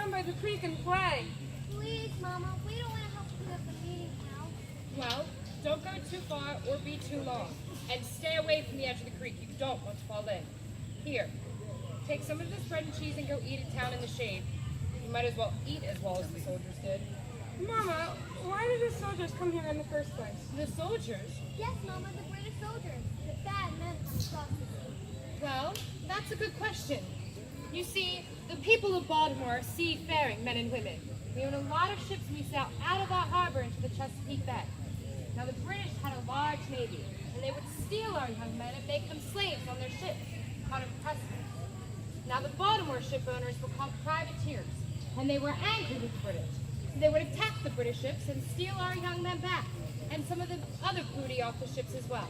down by the creek and play. Please, Mama, we don't want to help clean up the meeting house. Well, don't go too far or be too long. And stay away from the edge of the creek. You don't want to fall in. Here, take some of this bread and cheese and go eat it down in the shade. You might as well eat as well as the soldiers did. Mama, why did the soldiers come here in the first place? The soldiers? Yes, Mama, the British soldiers. The bad men from across the sea. Well, that's a good question. You see, the people of Baltimore are seafaring men and women. We own a lot of ships and we sail out of our harbor into the Chesapeake Bay. Now, the British had a large navy, and they would steal our young men and make them slaves on their ships, called oppressors. Now, the Baltimore ship owners were called privateers, and they were angry with the British. So they would attack the British ships and steal our young men back, and some of the other booty off the ships as well.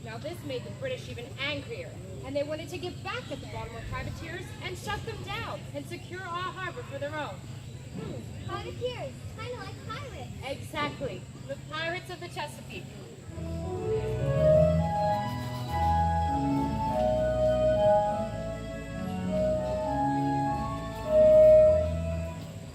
Now, this made the British even angrier, and they wanted to get back at the Baltimore privateers and shut them down and secure our harbor for their own. Privateers, kind of like pirates. Exactly. The pirates of the Chesapeake.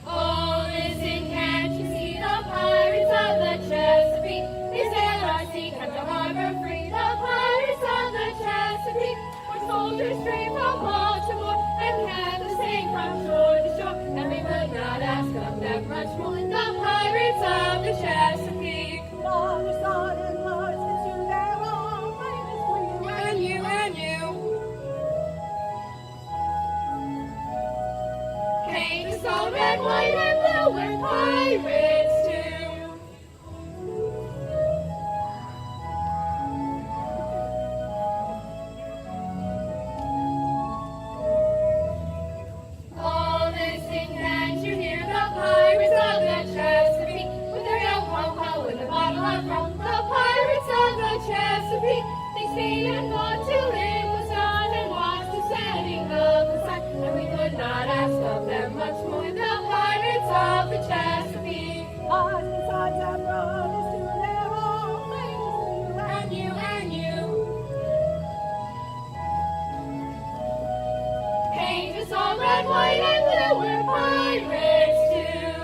Oh, listen, can't you see the pirates of the Chesapeake? They sail our sea, kept the harbor free. The pirates of the Chesapeake were soldiers straight from Baltimore and kept the same from shore to shore. And we would not ask of them much more. The pirates of the Chesapeake. Long sword and horses to their own famous for you. And you, and you. Paint us all red, white, and blue. We're pirates too. Oh, listen, can't you hear the pirates of the Chesapeake with their young ho-ho and a bottle of rum? The pirates of the Chesapeake, they stayed and fought till it was done and watched the setting of the sun. And we could not ask of them much more. The pirates of the Chesapeake. Hearts and swords and brothers to their own famous for you. And you, and you. Paint us all red, white, and blue. We're pirates too.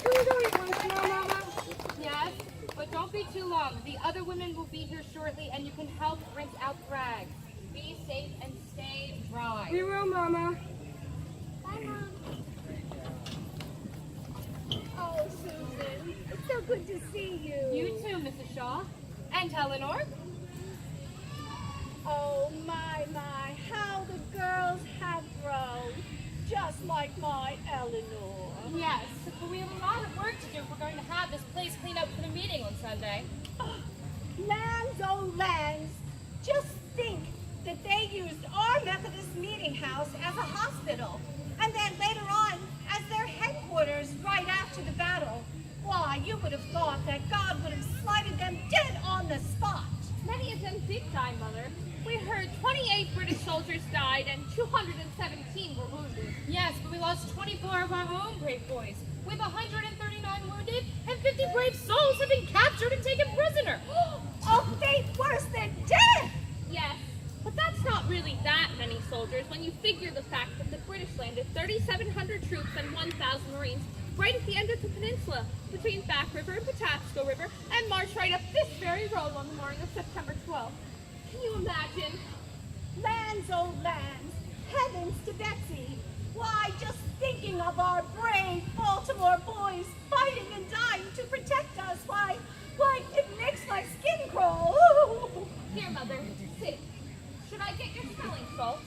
Can we go eat once more, Mama? Yes, but don't be too long. The other women will be here shortly, and you can help rinse out the rags. Be safe and stay dry. We will, Mama. Bye, Mom. Oh, Susan, it's so good to see you. You too, Mrs. Shaw. And Eleanor. Oh, my, how the girls have grown. Just like my Eleanor. Yes, but we have a lot of work to do if we're going to have this place cleaned up for the meeting on Sunday. Lands, oh lands. Just think that they used our Methodist meeting house as a hospital, and then later on as their headquarters right after the battle. Why, you would have thought that God would have slighted them dead on the spot. Many of them did die, Mother. We heard 28 British soldiers died and 217 were wounded. Yes, but we lost 24 of our own brave boys, with 139 wounded, and 50 brave souls have been captured and taken prisoner. A fate worse than death! Yes, but that's not really that many soldiers when you figure the fact that the British landed 3,700 troops and 1,000 Marines right at the end of the peninsula between Back River and Patapsco River and marched right up this very road on the morning of September 12th. Can you imagine? Lands, oh lands, heavens to Betsy. Why, just thinking of our brave Baltimore boys fighting and dying to protect us, why, it makes my skin crawl. Here, Mother, sit. Should I get your smelling salts?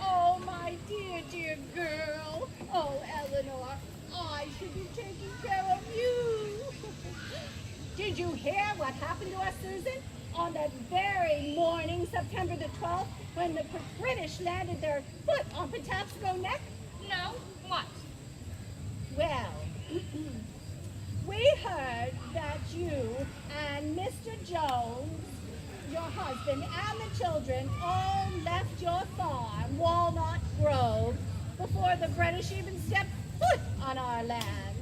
Oh, my dear girl. Oh, Eleanor, I should be taking care of you. Did you hear what happened to us, Susan? On that very morning, September the 12th, when the British landed their foot on Patapsco Neck? No. What? Well, we heard that you and Mr. Jones, your husband, and the children all left your farm, Walnut Grove, before the British even stepped foot on our land.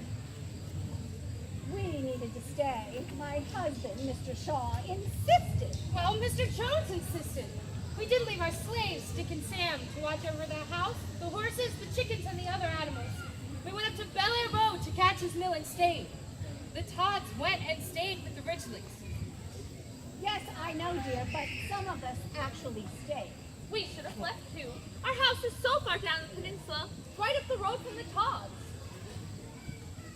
We needed to stay. My husband, Mr. Shaw, insisted. Well, Mr. Jones insisted. We did leave our slaves, Dick and Sam, to watch over the house, the horses, the chickens, and the other animals. We went up to Bel Air Road to catch his mill and stayed. The Todds went and stayed with the Ridgeleys. Yes, I know, dear, but some of us actually stayed. We should have left too. Our house is so far down the peninsula, right up the road from the Todds.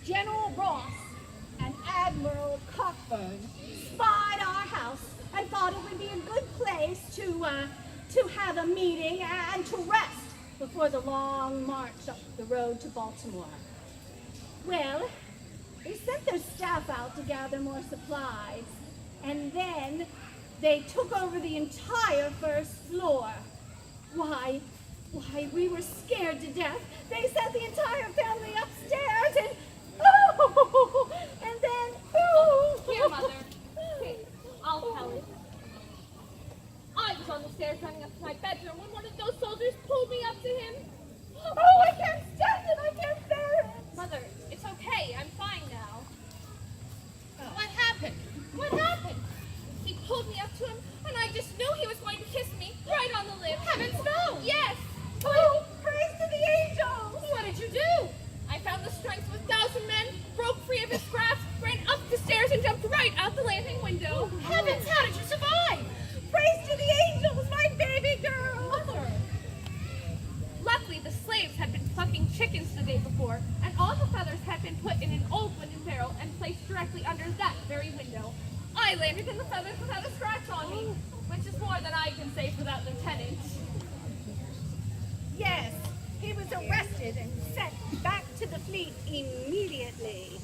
General Ross and Admiral Cockburn spied our house and thought it would be a good place to have a meeting and to rest before the long march up the road to Baltimore. Well, they sent their staff out to gather more supplies, and then they took over the entire first floor. Why, we were scared to death. They sent the entire family upstairs and Here, Mother. Okay, I'll tell it. I was on the stairs running up to my bedroom when one of those soldiers pulled me up to him. Oh, I can't stand it. I can't bear it. Mother, it's okay. I'm fine now. What happened? What happened? He pulled me up to him, and I just knew he was going to kiss me right on the lips. Heavens, no! Yes! Oh, praise to the angels. What did you do? I found the strength of 1,000 men, broke free of his grasp, ran up the stairs, and jumped right out the landing window. Heavens, how did you survive? Praise to the angels, my baby girl. Mother! Luckily, the slaves had been plucking chickens the day before, and all the feathers had been put in an old wooden barrel and placed directly under that very window. I landed in the feathers without a scratch on me, which is more than I can say for that lieutenant. Yes, he was arrested and sent back to the fleet immediately.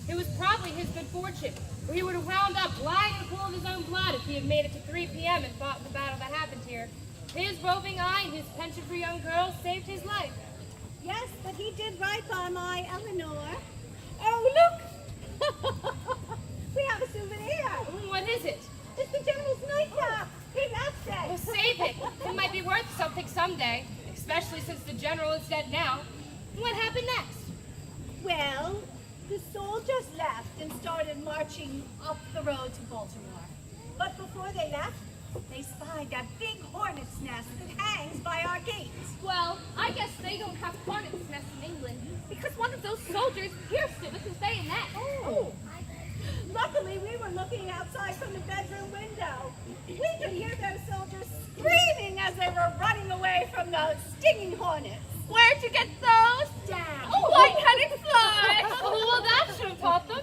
It was probably his good fortune, or he would have wound up lying in the pool of his own blood if he had made it to 3 p.m. and fought the battle that happened here. His roving eye and his penchant for young girls saved his life. Yes, but he did right by my Eleanor. Oh, look! We have a souvenir. What is it? It's the general's nightcap. He left Well, it. save it. It might be worth something someday, especially since the general is dead now. What happened next? Well, the soldiers left and started marching up the road to Baltimore. But before they left, they spied that big hornet's nest that hangs by our gates. Well, I guess they don't have hornets' nests in England, because one of those soldiers pierced it with his bayonet. Oh. Luckily, we were looking outside from the bedroom window. We could hear those soldiers screaming as they were running away from those stinging hornets. Where'd you get those? Down. A white-headed fly! Oh, well, that should have taught them.